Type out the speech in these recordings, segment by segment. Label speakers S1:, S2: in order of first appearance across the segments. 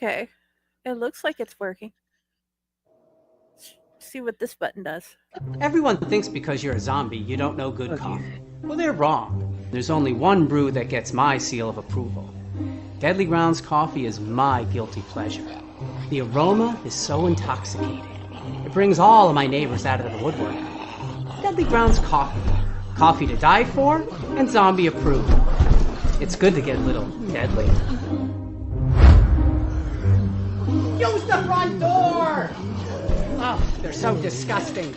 S1: Okay. It looks like it's working. See what this button does.
S2: Everyone thinks because you're a zombie, you don't know good coffee. Well, they're wrong. There's only one brew that gets my seal of approval. Deadly Grounds coffee is my guilty pleasure. The aroma is so intoxicating. It brings all of my neighbors out of the woodwork. Deadly Grounds coffee. Coffee to die for and zombie approved. It's good to get a little deadly. Use the front door! Oh, they're so disgusting.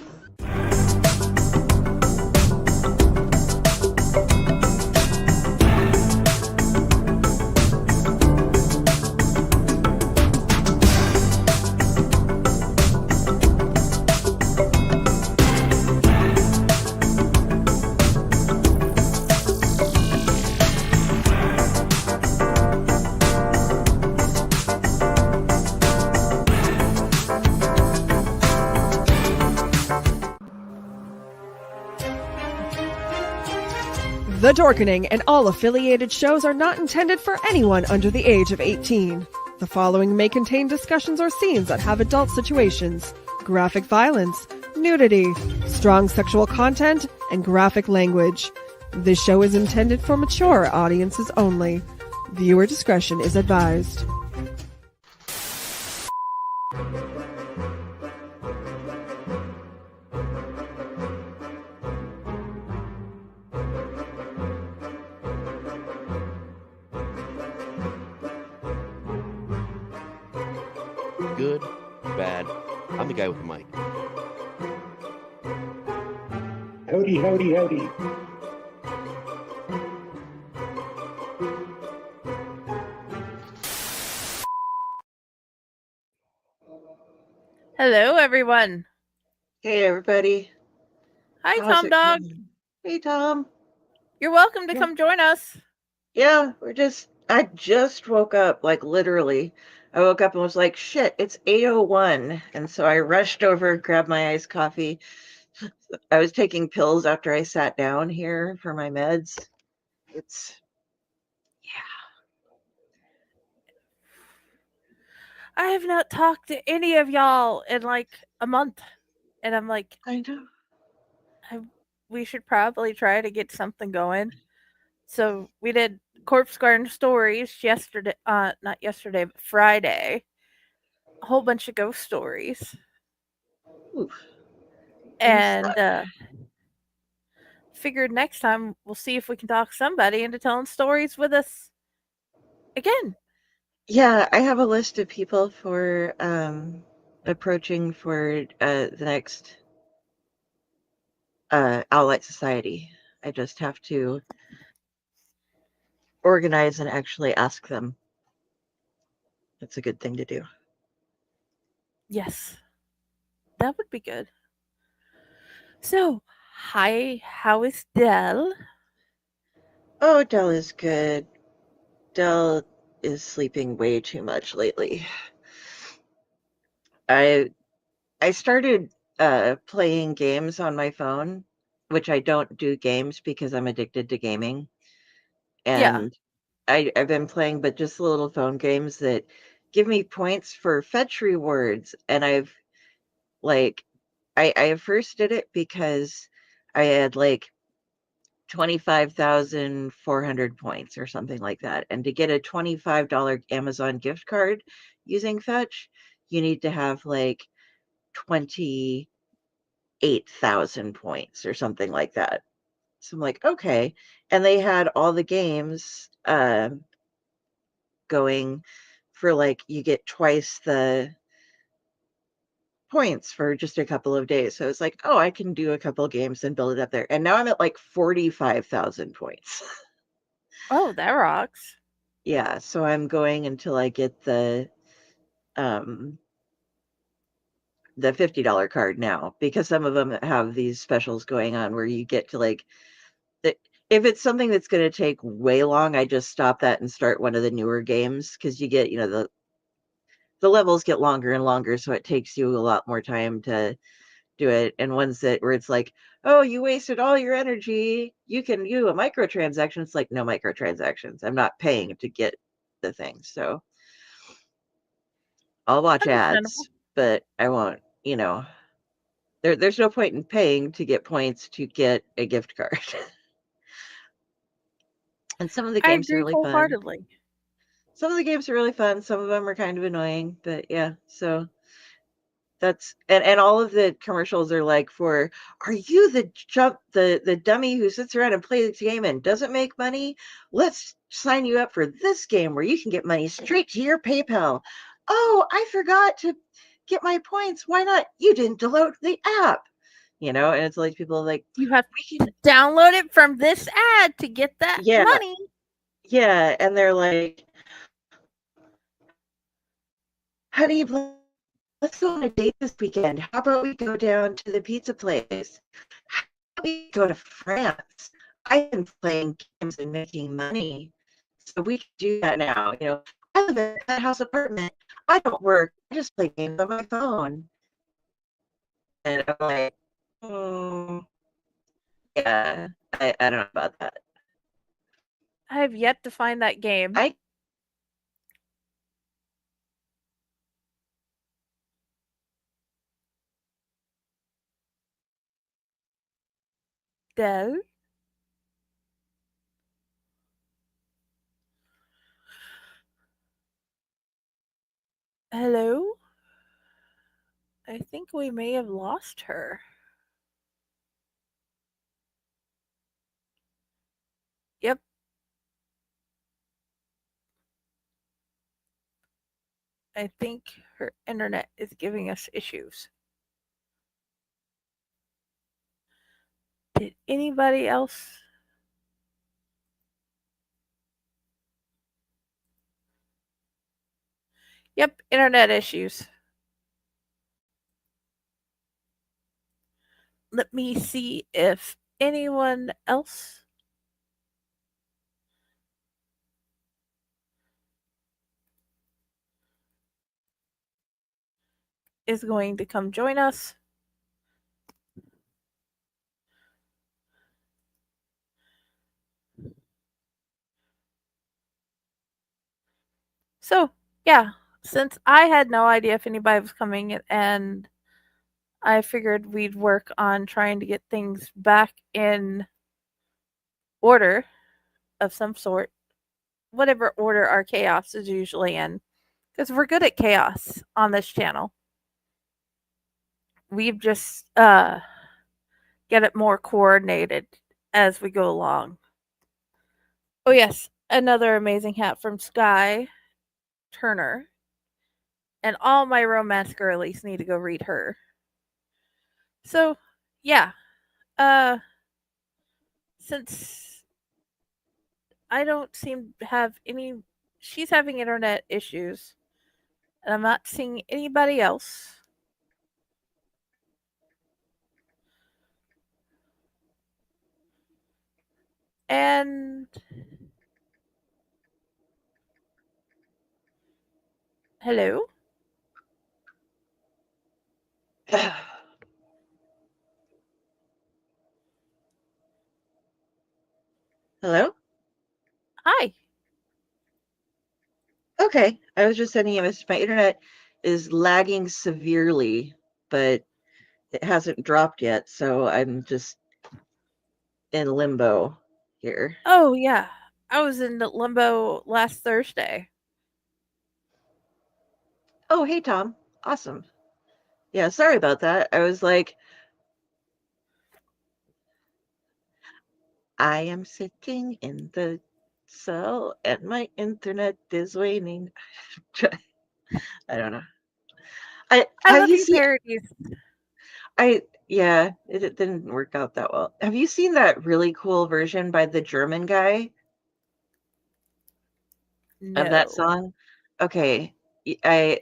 S3: The Dorkening and all affiliated shows are not intended for anyone under the age of 18. The following may contain discussions or scenes that have adult situations, graphic violence, nudity, strong sexual content, and graphic language. This show is intended for mature audiences only. Viewer discretion is advised.
S4: Good, bad. I'm the guy with the mic.
S5: Howdy, howdy, howdy.
S1: Hello, everyone.
S6: Hey, everybody.
S1: Hi,
S6: How's
S1: Tom
S6: it
S1: Dog.
S6: going? Hey, Tom.
S1: You're welcome to
S6: Yeah.
S1: come join us.
S6: Yeah, I just woke up, like literally. I woke up and was like, shit, it's 8:01. And so I rushed over, grabbed my iced coffee. I was taking pills after I sat down here for my meds.
S1: I have not talked to any of y'all in like a month. And I'm like,
S6: I know.
S1: we should probably try to get something going. So we did Corpse Garden Stories yesterday, not yesterday, but Friday. A whole bunch of ghost stories.
S6: Ooh.
S1: And figured next time we'll see if we can talk somebody into telling stories with us again.
S6: Yeah, I have a list of people for approaching for the next Owlite Society. I just have to organize and actually ask them. That's a good thing to do.
S1: Yes, that would be good. So, hi, how is Dell?
S6: Oh, Dell is good. Dell is sleeping way too much lately. I started playing games on my phone, which I don't do games because I'm addicted to gaming.
S1: Yeah.
S6: And I've been playing, but just little phone games that give me points for fetch rewards. And I've like I first did it because I had like 25,400 points or something like that. And to get a $25 Amazon gift card using Fetch, you need to have like 28,000 points or something like that. So I'm like, okay. And they had all the games going for like, you get twice the points for just a couple of days. So it's like, oh, I can do a couple games and build it up there. And now I'm at like 45,000 points.
S1: Oh, that rocks.
S6: Yeah, so I'm going until I get the $50 card now, because some of them have these specials going on where you get to like if it's something that's going to take way long, I just stop that and start one of the newer games, because you get, the levels get longer and longer, so it takes you a lot more time to do it. And ones that where it's like, oh, you wasted all your energy, you can do a microtransaction. It's like, no microtransactions. I'm not paying to get the thing. So I'll watch
S1: Understandable.
S6: ads, but I won't, there's no point in paying to get points to get a gift card. And some of the
S1: I
S6: games are
S1: agree
S6: really fun.
S1: wholeheartedly.
S6: Some of the games are really fun. Some of them are kind of annoying, but yeah. So that's and all of the commercials are like for, are you the dummy who sits around and plays the game and doesn't make money? Let's sign you up for this game where you can get money straight to your PayPal. Oh, I forgot to get my points. Why not? You didn't download the app. And it's like people are like,
S1: You have
S6: we
S1: to
S6: can,
S1: download it from this ad to get that
S6: yeah,
S1: money.
S6: yeah. And they're like, honey, let's go on a date this weekend. How about we go down to the pizza place? How about we go to France? I've been playing games and making money, so we can do that now. I live in a penthouse apartment. I don't work. I just play games on my phone. And I'm like, yeah, I don't know about that.
S1: I have yet to find that game.
S6: I
S1: Del? Hello? I think we may have lost her. Yep. I think her internet is giving us issues. Did anybody else? Yep, internet issues. Let me see if anyone else is going to come join us. So, yeah, since I had no idea if anybody was coming and I figured we'd work on trying to get things back in order of some sort, whatever order our chaos is usually in, because we're good at chaos on this channel. We've just get it more coordinated as we go along. Oh yes, another amazing hat from Sky Turner. And all my romance girlies need to go read her. So, yeah. Uh since I don't seem to have any, she's having internet issues and I'm not seeing anybody else. And hello?
S6: Hello.
S1: Hi.
S6: Okay, I was just sending you a message. My internet is lagging severely, but it hasn't dropped yet, so I'm just in limbo here.
S1: Oh yeah. I was in limbo last Thursday.
S6: Oh, hey Tom. Awesome. Yeah, sorry about that. I was like, I am sitting in the cell and my internet is waning. I don't know. I
S1: I
S6: have
S1: love
S6: you
S1: you
S6: seen
S1: parodies.
S6: I yeah, it didn't work out that well. Have you seen that really cool version by the German guy of that
S1: No.
S6: song? Okay. I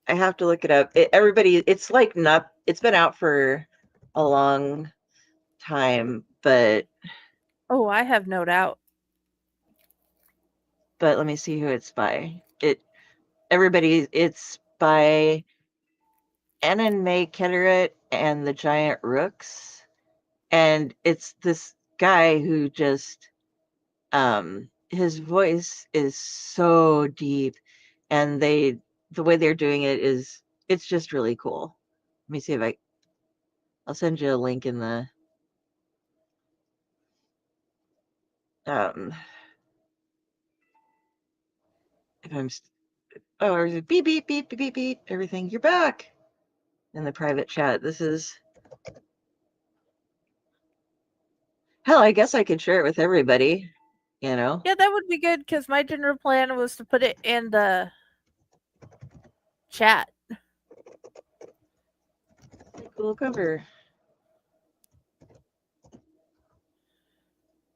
S6: have to look it up. It's like not, it's been out for a long time,
S1: Oh, I have no doubt.
S6: but let me see who it's by. It's by Annan May Ketteret and the Giant Rooks. And it's this guy who just his voice is so deep, and the way they're doing it is it's just really cool. Let me see if I'll send you a link in the um if I'm oh, or is it beep beep beep beep beep beep everything, you're back in the private chat. This is hell, I guess I could share it with everybody, you know.
S1: Yeah, that would be good because my general plan was to put it in the chat.
S6: Cool cover.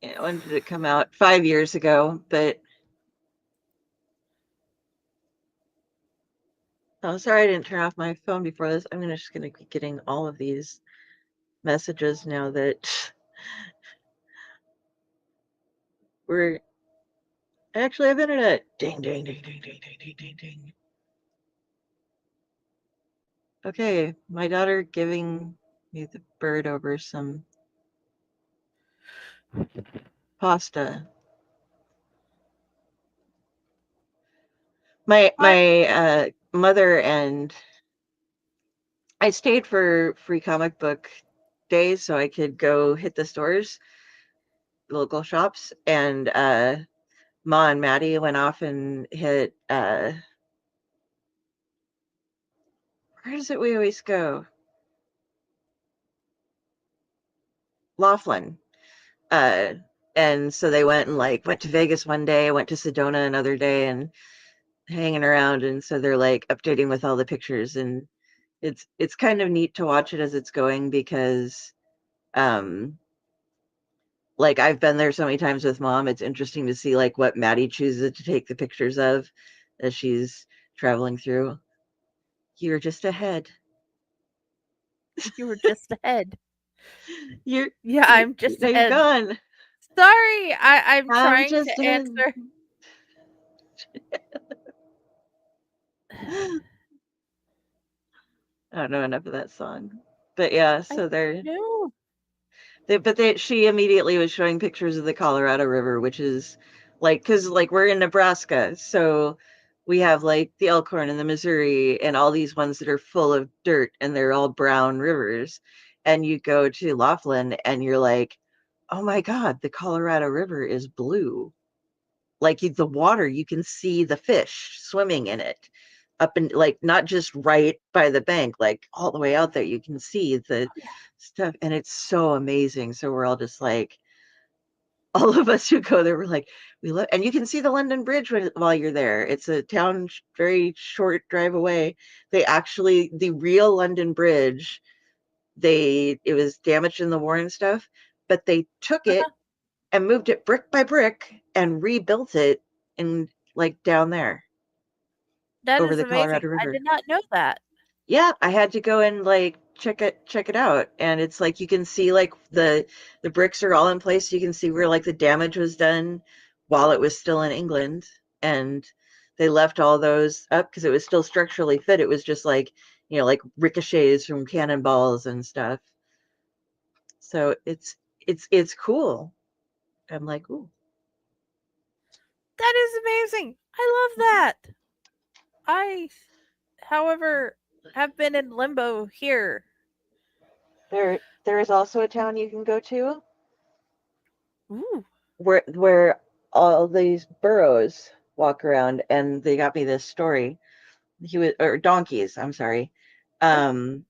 S6: Yeah, when did it come out? 5 years ago, but oh, sorry I didn't turn off my phone before this. I'm just gonna keep getting all of these messages now that we're I actually have internet. Ding ding ding ding ding ding ding ding ding. Okay, my daughter giving me the bird over some pasta. My
S1: I
S6: mother and I stayed for free comic book days so I could go hit the stores, local shops, and Ma and Maddie went off and hit where is it we always go? Laughlin. Uh and so they went and like went to Vegas one day, went to Sedona another day and hanging around, and so they're like updating with all the pictures, and it's kind of neat to watch it as it's going because um like I've been there so many times with Mom. It's interesting to see like what Maddie chooses to take the pictures of as she's traveling through. You're just ahead.
S1: You were just ahead.
S6: You're
S1: Yeah,
S6: you,
S1: I'm just
S6: now you're
S1: ahead.
S6: gone.
S1: Sorry, I'm
S6: I'm
S1: trying
S6: just
S1: to
S6: ahead.
S1: answer.
S6: I don't know enough of that song, but yeah.
S1: I
S6: So they're
S1: know.
S6: she immediately was showing pictures of the Colorado River, which is like, because like we're in Nebraska, so we have like the Elkhorn and the Missouri and all these ones that are full of dirt and they're all brown rivers. And you go to Laughlin and you're like, oh my God, the Colorado River is blue. Like the water, you can see the fish swimming in it up and like not just right by the bank, like all the way out there. You can see the
S1: Oh, yeah.
S6: stuff, and it's so amazing. So we're all just like, all of us who go there, we're like, we love, and you can see the London Bridge while you're there. It's a town very short drive away. They actually, the real London Bridge, it was damaged in the war and stuff, but they took it
S1: Uh-huh.
S6: and moved it brick by brick and rebuilt it in like down there
S1: That
S6: over
S1: is
S6: the
S1: amazing.
S6: Colorado
S1: I
S6: River.
S1: did not know that.
S6: Yeah, I had to go and like check it out, and it's like you can see like the bricks are all in place. You can see where like the damage was done while it was still in England, and they left all those up because it was still structurally fit. It was just like, like ricochets from cannonballs and stuff. So it's cool. I'm like, ooh.
S1: That is amazing. I love that. I, however, have been in limbo here.
S6: There is also a town you can go to
S1: Ooh.
S6: where all these burros walk around, and they got me this story. He was, or donkeys, I'm sorry.
S1: Oh,
S6: um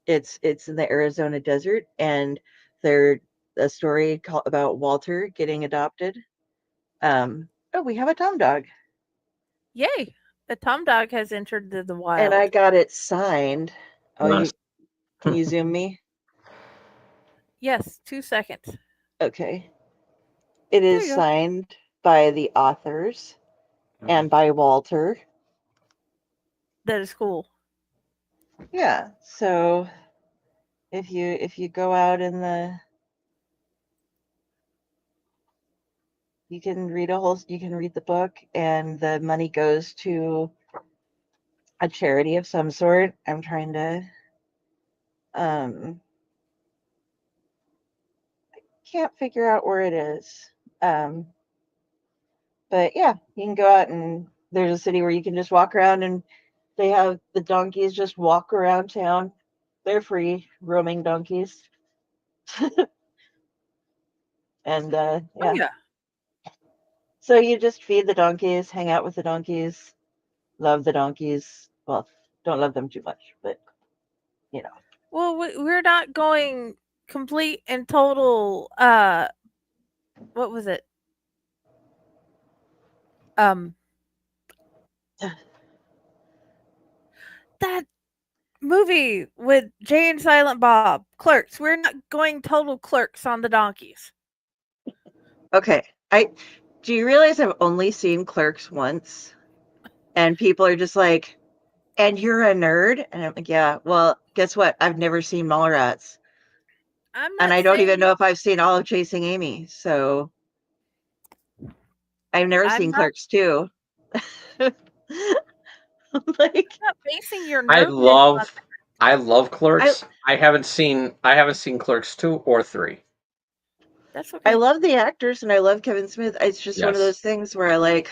S6: it's in the Arizona desert, and they're a story about Walter getting adopted. Oh, we have a tom dog,
S1: yay. A tom dog has entered the
S6: and I
S1: wild.
S6: got it signed. Oh,
S4: Nice.
S6: you can you zoom me?
S1: Yes, 2 seconds.
S6: Okay, it
S1: There
S6: is
S1: you go.
S6: signed by the authors and by Walter.
S1: That is cool.
S6: Yeah, so if you go out in the you can read the book, and the money goes to a charity of some sort. I'm trying to um can't figure out where it is. Um but yeah, you can go out, and there's a city where you can just walk around and They have the donkeys just walk around town. They're free roaming donkeys. And
S1: Oh
S6: yeah.
S1: yeah.
S6: So you just feed the donkeys, hang out with the donkeys, love the donkeys. Well, don't love them too much, but you know.
S1: Well, we're not going complete and total. What was it? Um, that movie with Jay and Silent Bob, Clerks. We're not going total Clerks on the donkeys.
S6: Okay. I do you realize I've only seen Clerks once? And people are just like, and you're a nerd? And I'm like, yeah, well, guess what? I've never seen Mallrats.
S1: I'm
S6: And
S1: not
S6: I don't even
S1: saying
S6: know if I've seen all of Chasing Amy. So I've never
S1: I'm
S6: seen
S1: not
S6: Clerks 2. Like
S1: not basing your
S7: I
S1: nerdness on
S7: love I love
S6: I
S7: Clerks. I haven't seen Clerks 2 or 3.
S1: that's
S6: I
S1: okay.
S6: love the actors and I love Kevin Smith. It's just one of
S7: Yes.
S6: those things where I like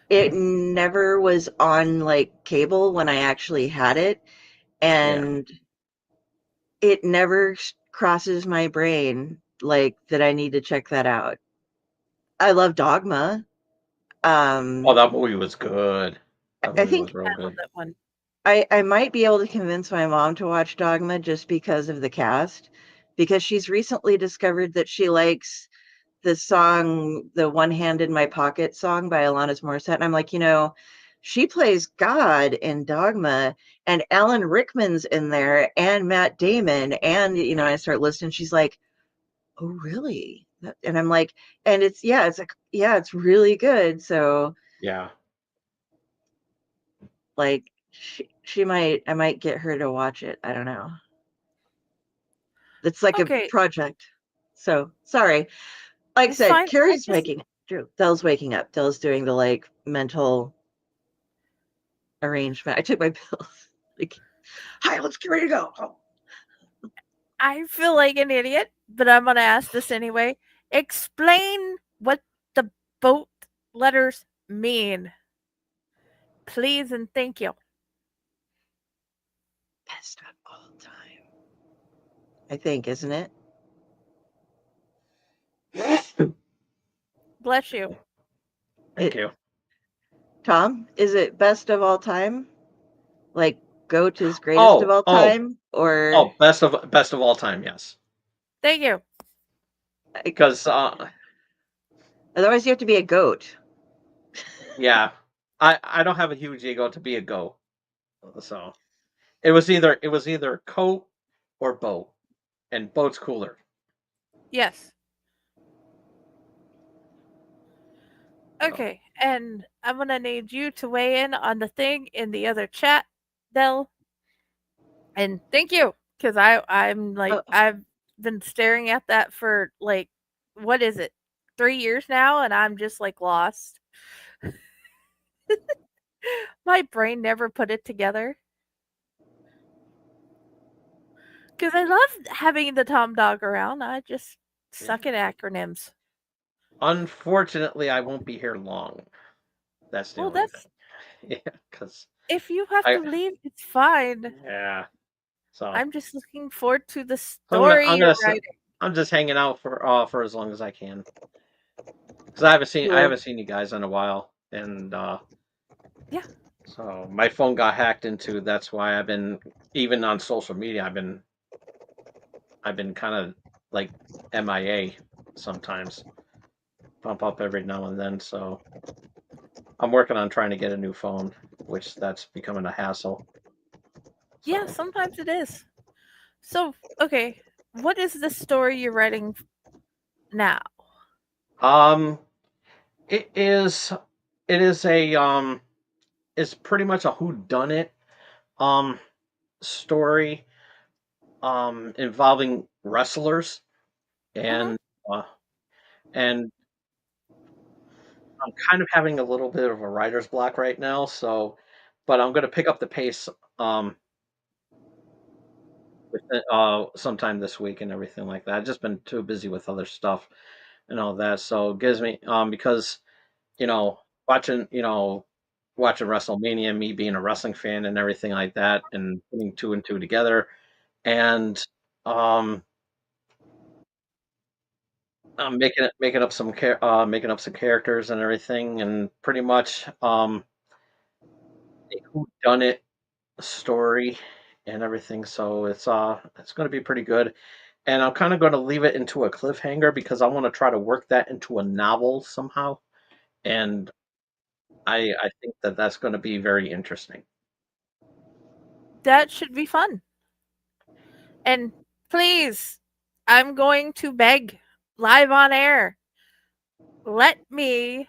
S6: it never was on like cable when I actually had it,
S7: Yeah.
S6: and it never crosses my brain like that I need to check that out. I love Dogma.
S7: Oh,
S6: Um
S7: that movie was good. That
S6: I
S7: movie
S6: think
S7: was real
S1: I love
S7: good.
S1: that one.
S6: I might be able to convince my mom to watch Dogma just because of the cast, because she's recently discovered that she likes the song, the One Hand in My Pocket song by Alanis Morissette. And I'm like, she plays God in Dogma, and Alan Rickman's in there, and Matt Damon. And, I start listening. She's like, oh, really? And I'm like, and it's like, yeah, it's really good. So,
S7: Yeah.
S6: like, I might get her to watch it. I don't know. It's like a
S1: Okay,
S6: project. So, sorry. Like I
S1: it's
S6: said,
S1: fine. I
S6: Carrie's
S1: just
S6: waking Drew. Dell's waking up. Dell's doing the like mental arrangement. I took my pills. Like, hi, let's get ready to go. Oh.
S1: I feel like an idiot, but I'm gonna ask this anyway. Explain what the boat letters mean, please and thank you.
S6: Best of all time. I think, isn't it?
S1: Bless you.
S7: Thank
S6: It
S7: you.
S6: Tom, is it best of all time? Like GOAT is greatest of
S7: Oh,
S6: all
S7: oh,
S6: time? Or
S7: oh, best of all time, yes.
S1: Thank you.
S7: Because
S6: otherwise you have to be a GOAT.
S7: yeah, I don't have a huge ego to be a go. So it was either coat or boat, and boat's cooler.
S1: Yes.
S7: So
S1: Okay, and I'm gonna need you to weigh in on the thing in the other chat, Dell. And thank you, because I'm like
S6: Oh,
S1: I've been staring at that for like what is it, 3 years now, and I'm just like lost. My brain never put it together because I love having the Tom Dog around. I just suck at acronyms.
S7: unfortunately, I won't be here long. That's the
S1: Well,
S7: only thing.
S1: that's
S7: Yeah, because
S1: if you have
S7: I
S1: to leave, it's fine.
S7: yeah. So
S1: I'm just looking forward to the
S7: I'm gonna
S1: story
S7: I'm
S1: you're
S7: gonna
S1: writing.
S7: I'm just hanging out for as long as I can because I
S6: cool.
S7: haven't seen you guys in a while, and
S1: Yeah.
S7: so my phone got hacked into. That's why I've been even on social media. I've been kind of like MIA sometimes. Pump up every now and then. So I'm working on trying to get a new phone, which that's becoming a hassle.
S1: Yeah,
S7: So
S1: sometimes it is. So, okay, what is the story you're writing now?
S7: um, it is it is a it's pretty much a who done it um story involving wrestlers
S1: Mhm.
S7: and uh, and I'm kind of having a little bit of a writer's block right now, so but I'm gonna pick up the pace um sometime this week and everything like that. I've just been too busy with other stuff and all that, so it gives me because you know watching watching WrestleMania, me being a wrestling fan and everything like that, and putting two and two together, and um, I'm making up some characters and everything, and pretty much a who done it story and everything. So it's going to be pretty good, and I'm kind of going to leave it into a cliffhanger because I want to try to work that into a novel somehow, and I think that that's going to be very interesting.
S1: That should be fun. And please, I'm going to beg live on air. Let me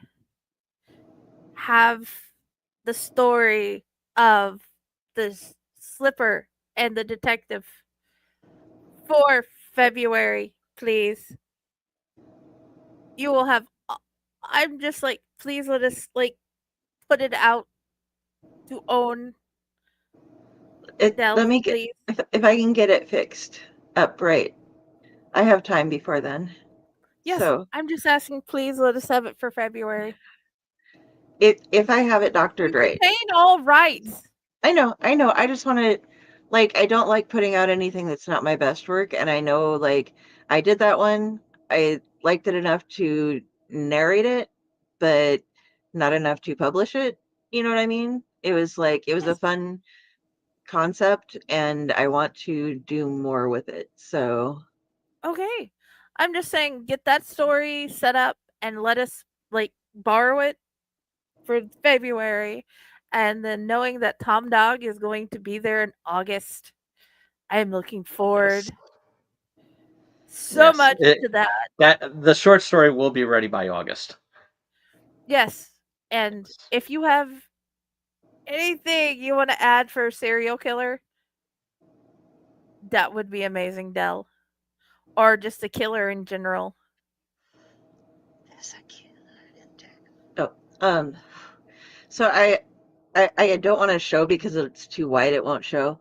S1: have the story of the slipper and the detective for February, please. You will have. I'm just like, please let us like put it out to own
S6: Let
S1: Dell,
S6: me get
S1: please.
S6: if I can get it fixed up right. I have time before then.
S1: Yes,
S6: So
S1: I'm just asking, please let us have it for February.
S6: if I have it
S1: We
S6: doctored right.
S1: retain all rights.
S6: I know. I just want to, like, I don't like putting out anything that's not my best work. And I know, like, I did that one. I liked it enough to narrate it, but not enough to publish it. You know what I mean? It was like, it was a
S1: Yes,
S6: fun concept, and I want to do more with it. So,
S1: okay. I'm just saying, get that story set up and let us like borrow it for February. And then knowing that Tom Dog is going to be there in August, I am looking
S7: Yes,
S1: forward so
S7: yes.
S1: much to that.
S7: That the short story will be ready by August.
S1: Yes. And if you have anything you want to add for serial killer, that would be amazing, Dell. Or just a killer in general.
S6: oh, um, so I don't want to show because it's too wide. It won't show.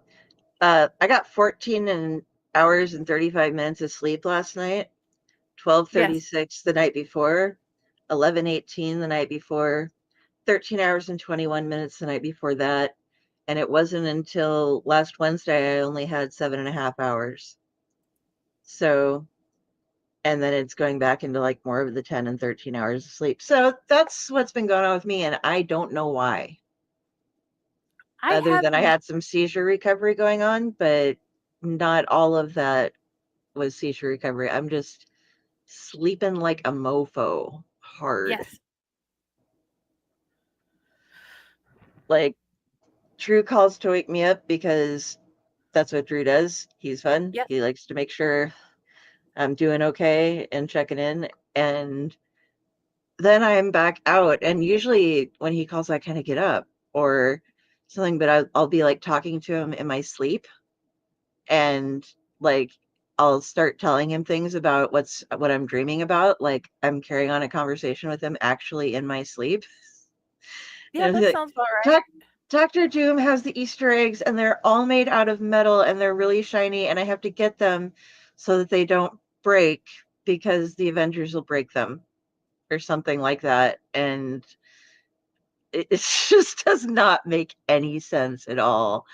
S6: I got 14 hours and 35 minutes of sleep last night.
S1: Yes.
S6: 12:36 the night before, 11:18 the night before, 13 hours and 21 minutes the night before that. And it wasn't until last Wednesday I only had 7.5 hours. So, and then it's going back into like more of the 10 and 13 hours of sleep. So that's what's been going on with me. And I don't know why,
S1: I
S6: other
S1: have
S6: than I had some seizure recovery going on, but not all of that was seizure recovery. I'm just sleeping like a mofo hard.
S1: yes.
S6: Like, Drew calls to wake me up because that's what Drew does. He's fun.
S1: Yes.
S6: He likes to make sure I'm doing okay and checking in. And then I'm back out. And usually when he calls, I kind of get up or something, but I'll be like talking to him in my sleep, and like I'll start telling him things about what I'm dreaming about. Like I'm carrying on a conversation with him actually in my sleep.
S1: Yeah,
S6: And
S1: that
S6: he'll be like,
S1: sounds about right.
S6: Doc, Dr. Doom has the Easter eggs and they're all made out of metal and they're really shiny and I have to get them so that they don't break because the Avengers will break them or something like that. And it just does not make any sense at all.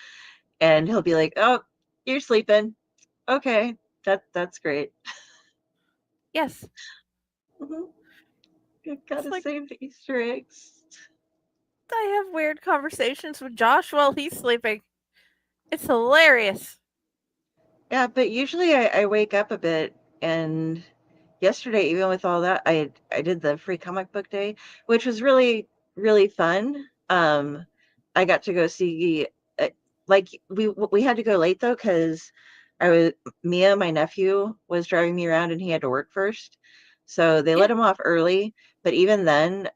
S6: And he'll be like, "Oh, you're sleeping. Okay, that's great.
S1: Yes.
S6: Mhm. I've got
S1: It's
S6: to
S1: like
S6: save the Easter eggs."
S1: I have weird conversations with Josh while he's sleeping. It's hilarious.
S6: Yeah, but usually I wake up a bit, and yesterday, even with all that, I did the free comic book day, which was really fun. I got to go see, like we had to go late though because I was Mia, my nephew, was driving me around and he had to work first, so they
S1: Yeah.
S6: let him off early. But even then,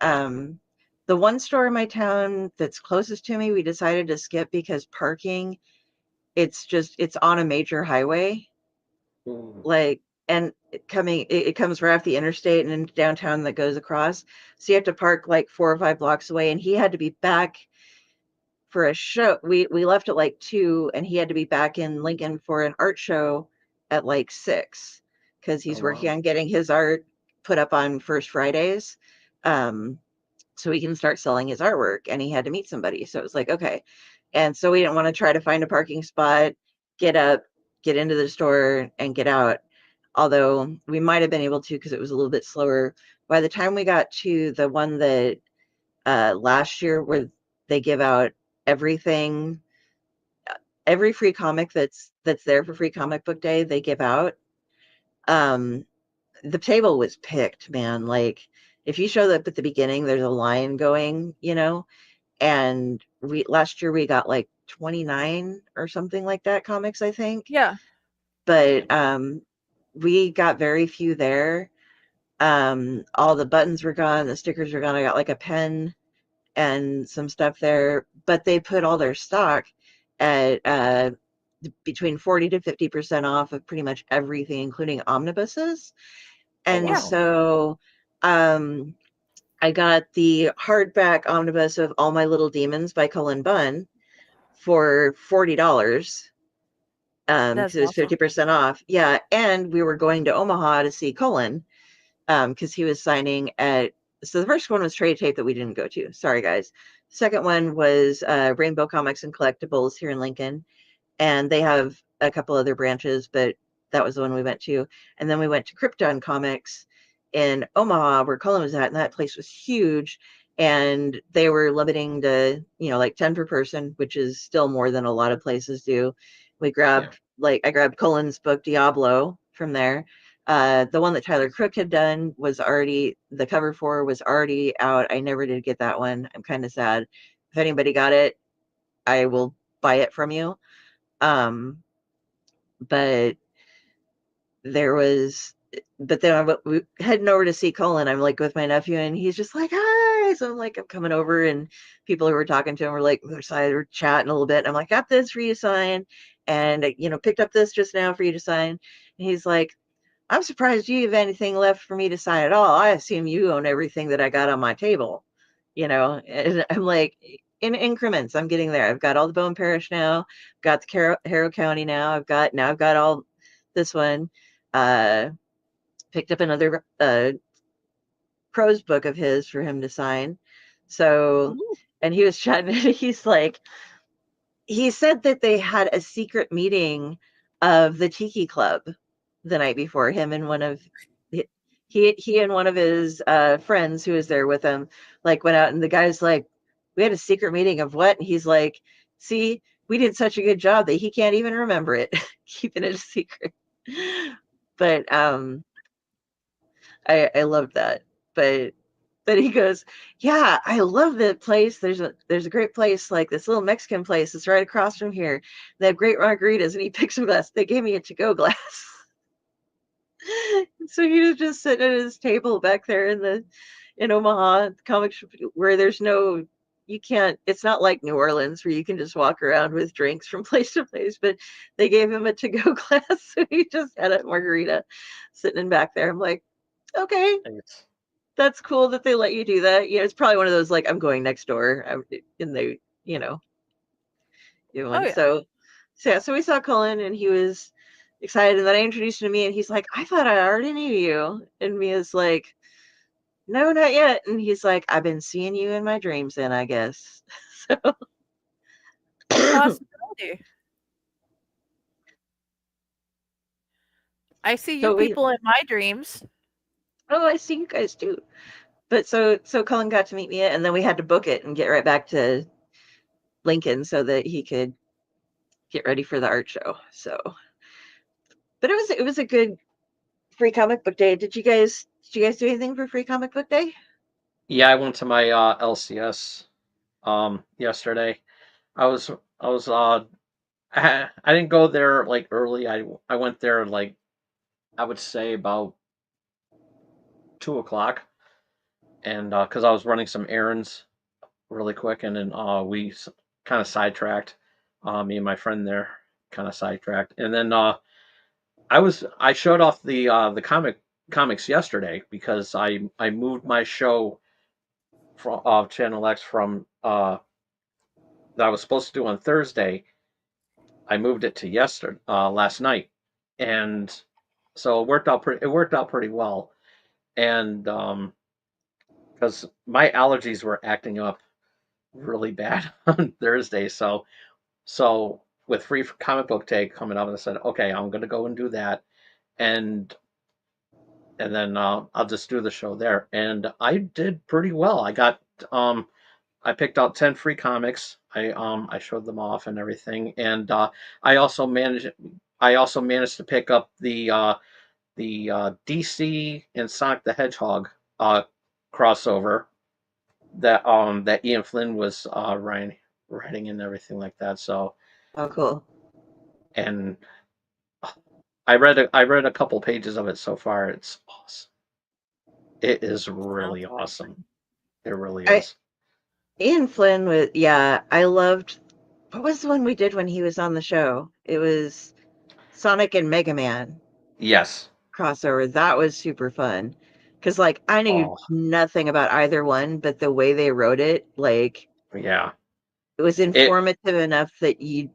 S6: the one store in my town that's closest to me, we decided to skip because parking. It's on a major highway,
S7: Ooh.
S6: like, and it comes right off the interstate and in downtown that goes across, so you have to park like 4 or 5 blocks away, and he had to be back for a show. We left at like 2 and he had to be back in Lincoln for an art show at like 6 because
S7: Oh
S6: he's working
S7: wow.
S6: on getting his art put up on First Fridays. um so he can start selling his artwork, and he had to meet somebody. So it was like, okay. And so we didn't want to try to find a parking spot, get up, get into the store, and get out. Although we might have been able to because it was a little bit slower. By the time we got to the one that last year where they give out everything, every free comic that's there for Free Comic Book Day, they give out. Um, the table was picked, man. Like if you show up at the beginning, there's a line going, and we last year we got like 29 or something like that comics, I think.
S1: Yeah.
S6: But we got very few there. All the buttons were gone, the stickers were gone. I got like a pen and some stuff there, but they put all their stock at between 40 to 50% off of pretty much everything, including omnibuses.
S7: Oh
S6: And
S1: Yeah.
S7: wow.
S6: so I got the hardback omnibus of All My Little Demons by Cullen Bunn for $40.
S1: That's
S6: Because it was
S1: awesome.
S6: 50% off. Yeah, and we were going to Omaha to see Cullen because he was signing at. So the first one was Trade Tape that we didn't go to. Sorry, guys. Second one was Rainbow Comics and Collectibles here in Lincoln, and they have a couple other branches, but that was the one we went to. And then we went to Krypton Comics in Omaha, where Cullen was at, and that place was huge. And they were limiting to, like 10 per person, which is still more than a lot of places do. We
S7: Yeah.
S6: grabbed, I grabbed Cullen's book Diablo from there. The one that Tyler Crook had done was already, the cover for was already out. I never did get that one. I'm kind of sad. If anybody got it, I will buy it from you. Um, but there was, but then we heading over to see Colin. I'm like with my nephew, and he's just like, "Hi!" So I'm like, I'm coming over, and people who were talking to him were like, we're chatting a little bit. And I'm like, "Got this for you to sign," and picked up this just now for you to sign. And he's like, "I'm surprised you have anything left for me to sign at all. I assume you own everything that I got on my table." And I'm like, in increments, I'm getting there. I've got all the Bone Parish now, got the Harrow County now. I've got all this one. Uh, Picked up another prose book of his for him to sign. So,
S1: Ooh.
S6: and he was chatting. He's like, he said that they had a secret meeting of the Tiki Club the night before. Him and one of he and one of his friends who was there with him like went out, and the guy's like, "We had a secret meeting of what?" And he's like, "See, we did such a good job that he can't even remember it, keeping it a secret." But I loved that. But he goes, "Yeah, I love that place. There's a great place, like this little Mexican place that's right across from here. They have great margaritas." And he picks a glass. They gave me a to-go glass. So he was just sitting at his table back there in Omaha comic shop, where there's no, you can't, it's not like New Orleans where you can just walk around with drinks from place to place, but they gave him a to-go glass. So he just had a margarita sitting in back there. I'm like, okay,
S7: It's,
S6: that's cool that they let you do that. It's probably one of those like, I'm going next door, and they, do
S1: Oh
S6: one.
S1: yeah.
S6: So yeah, so we saw Cullen, and he was excited, and then I introduced him to me, and he's like, "I thought I already knew you," and Mia's like, "No, not yet," and he's like, "I've been seeing you in my dreams, then I guess." So,
S1: Possibility. I see you
S6: so we,
S1: people in my dreams.
S6: oh, I see you guys too. But so Cullen got to meet Mia, and then we had to book it and get right back to Lincoln so that he could get ready for the art show. So, but it was a good Free Comic Book Day. Did you guys do anything for Free Comic Book Day?
S7: yeah, I went to my LCS yesterday. I was I was I didn't go there like early. I went there like I would say about 2 o'clock, and because I was running some errands really quick, and then we kind of sidetracked. Me and my friend there kind of sidetracked, and then I showed off the comics yesterday because I moved my show from Channel X from that I was supposed to do on Thursday. I moved it to yesterday last night, and so it worked out pretty well. And because because my allergies were acting up really bad on Thursday. So with free comic book day coming up, I said, okay, I'm gonna go and do that, and then I'll just do the show there. And I did pretty well. Um I picked out 10 free comics. I showed them off and everything, and I also managed I also managed to pick up the DC and Sonic the Hedgehog uh, crossover that Ian Flynn was writing and everything like that. So,
S6: Oh, cool.
S7: and I read a couple pages of it so far. It's awesome. It is
S1: Sounds
S7: really awesome.
S1: amazing.
S7: It really
S6: I
S7: is.
S6: Ian Flynn was, yeah, I loved, what was the one we did when he was on the show? It was Sonic and Mega Man
S7: Yes.
S6: crossover. That was super fun. Because, like, I knew
S7: Oh,
S6: nothing about either one, but the way they wrote it, like,
S7: yeah.
S6: it was
S7: It
S6: informative enough that you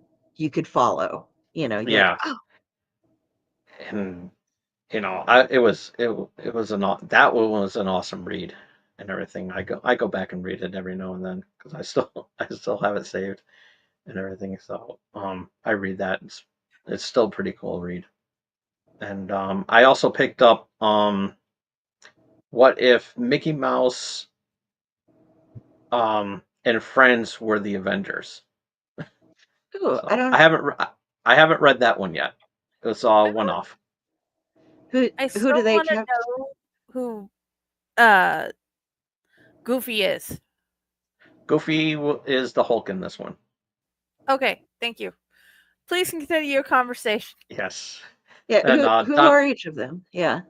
S6: could follow. You're like,
S7: yeah.
S6: oh,
S7: And it was that one was an awesome read and everything. I go back and read it every now and then because I still have it saved and everything. So I read that. It's still a pretty cool read. And I also picked up what if Mickey Mouse and friends were the Avengers.
S6: ooh,
S7: So I haven't read that one yet. It was one off.
S6: who
S1: I
S6: who do
S1: still
S6: they
S1: want to
S6: have?
S1: know who uh Goofy is.
S7: Goofy is the Hulk in this one.
S1: Okay, thank you. Please continue your conversation.
S7: Yes.
S6: Yeah,
S7: And
S6: who are each of them? Yeah.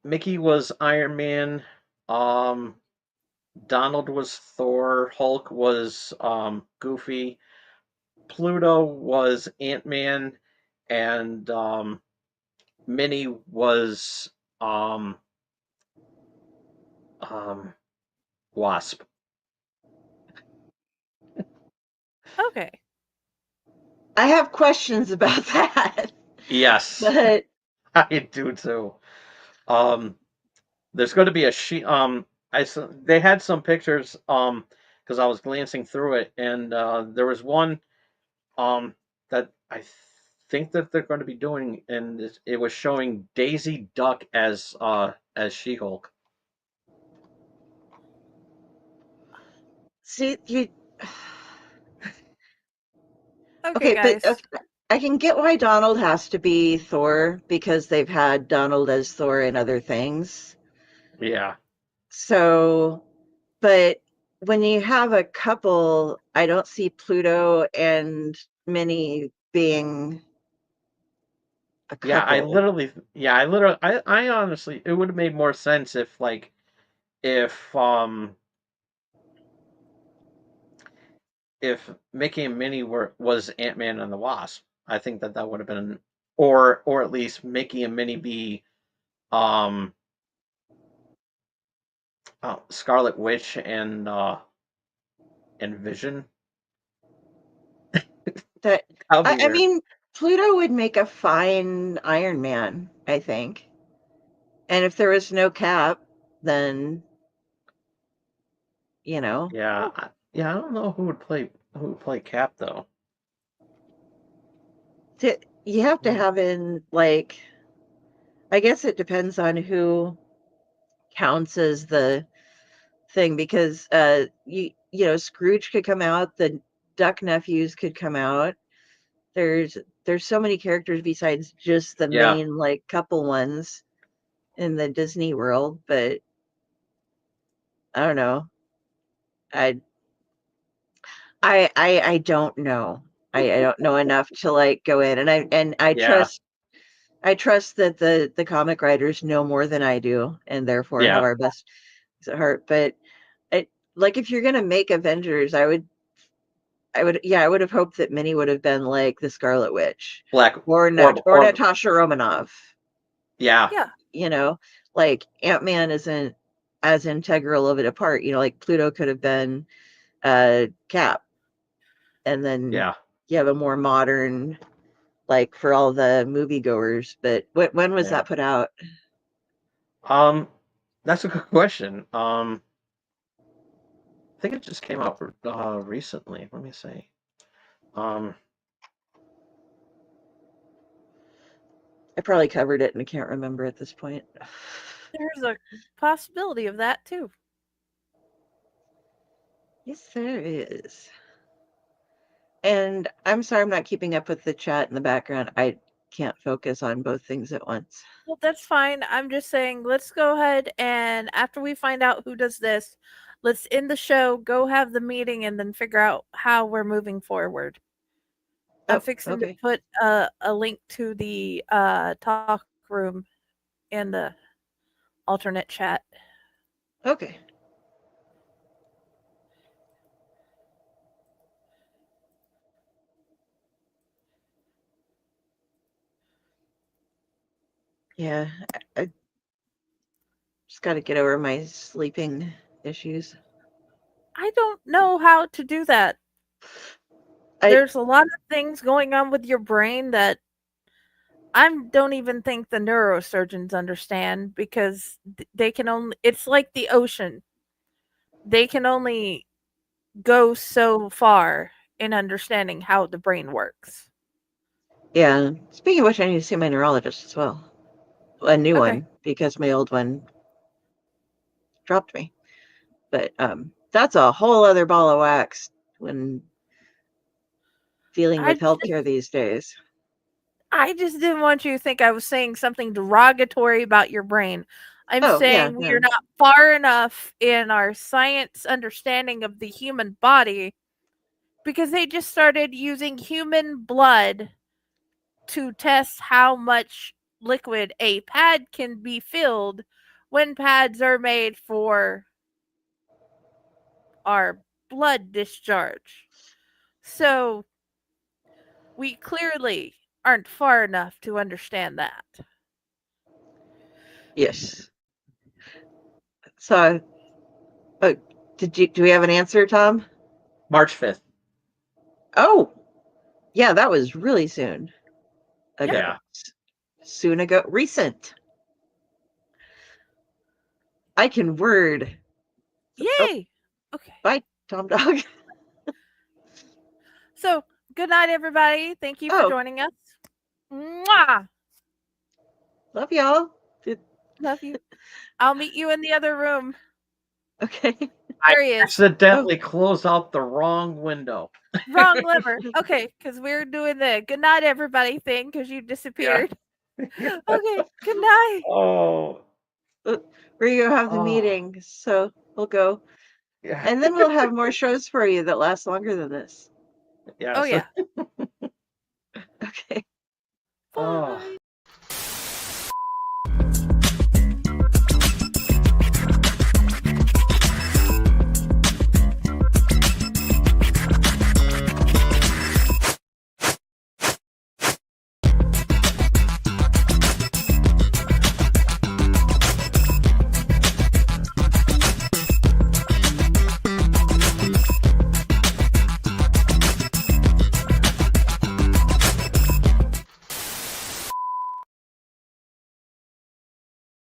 S7: Mickey was Iron Man. Um, Donald was Thor. Hulk was Goofy. Pluto was Ant Man, and Minnie was um, um, Wasp.
S1: Okay.
S6: I have questions about that.
S7: Yes,
S6: But
S7: I do too. Um, there's going to be a sheet. They had some pictures because I was glancing through it, and there was one that I think that they're going to be doing, and it was showing Daisy Duck as She-Hulk.
S6: see, you
S1: Okay,
S6: okay, but
S1: guys.
S6: I can get why Donald has to be Thor because they've had Donald as Thor in other things.
S7: Yeah,
S6: So, but when you have a couple, I don't see Pluto and Minnie being a
S7: yeah.
S6: couple.
S7: I honestly, it would have made more sense if if Mickey and Minnie was Ant Man and the Wasp. I think that that would have been, or at least Mickey and Minnie be um Scarlet Witch and Vision.
S6: That
S7: That would be
S6: I
S7: weird.
S6: mean, Pluto would make a fine Iron Man, I think. And if there was no Cap, then you know,
S7: Yeah. I don't know who would play Cap though.
S6: you have to
S7: Hmm.
S6: have in like I guess it depends on who counts as the thing because Scrooge could come out, the Duck Nephews could come out. There's so many characters besides just the
S7: Yeah,
S6: main like couple ones in the Disney world, but I don't know. I I don't know. I don't know enough to like go in and
S7: yeah,
S6: I trust that the comic writers know more than I do and therefore have
S7: yeah.
S6: our best at heart. But I like if you're gonna make Avengers, I would have hoped that Minnie would have been like the Scarlet Witch
S7: Black
S6: or Natasha Romanoff.
S7: yeah,
S1: Yeah.
S6: You know, like Ant-Man isn't as integral of it apart. Like Pluto could have been Cap, and then
S7: yeah,
S6: you have a more modern like for all the moviegoers. But when was
S7: yeah.
S6: that put out?
S7: Um, That's a good question. I think it just came out recently. Let me see. Um,
S6: I probably covered it and I can't remember at this point.
S1: There's a possibility of that too.
S6: Yes, there is. And I'm sorry I'm not keeping up with the chat in the background. I can't focus on both things at once.
S1: Well, that's fine. I'm just saying, let's go ahead and after we find out who does this, let's end the show, go have the meeting, and then figure out how we're moving forward. I'm
S6: Oh,
S1: fixing to
S6: okay.
S1: put a link to the talk room in the alternate chat.
S6: Okay. Yeah, I just got to get over my sleeping issues.
S1: I don't know how to do that.
S6: I
S1: There's a lot of things going on with your brain that I don't even think the neurosurgeons understand because they can only, it's like the ocean. They can only go so far in understanding how the brain works.
S6: Yeah. Speaking of which, I need to see my neurologist as well. A new
S1: Okay.
S6: one because my old one dropped me. But that's a whole other ball of wax when dealing
S1: I
S6: with
S1: just
S6: healthcare these days.
S1: I just didn't want you to think I was saying something derogatory about your brain. I'm
S6: Oh, yeah,
S1: saying we are
S6: no.
S1: not far enough in our science understanding of the human body because they just started using human blood to test how much liquid a pad can be filled when pads are made for our blood discharge. So we clearly aren't far enough to understand that.
S6: Yes. So, oh, do we have an answer, Tom?
S7: March 5th.
S6: Oh, yeah, that was really soon ago.
S7: Yeah.
S6: Soon ago. Recent. I can word. Oh,
S1: Yay! Okay.
S6: bye, Tom Dog.
S1: So, good night, everybody. Thank you for
S6: Oh,
S1: joining us. Mwah!
S6: love y'all.
S1: Love you. I'll meet you in the other room.
S6: Okay.
S7: I
S1: There he is.
S7: accidentally closed out the wrong window.
S1: Wrong lever. Okay, because we're doing the good night, everybody thing because you
S7: Yeah.
S1: disappeared. Okay, good night.
S7: Oh.
S6: We're going to have the
S7: Oh.
S6: meeting, so we'll go.
S7: Yeah.
S6: And then we'll have more shows for you that last longer than this.
S7: Yeah.
S1: Oh,
S7: So,
S1: yeah.
S6: Okay.
S7: oh.
S1: Bye.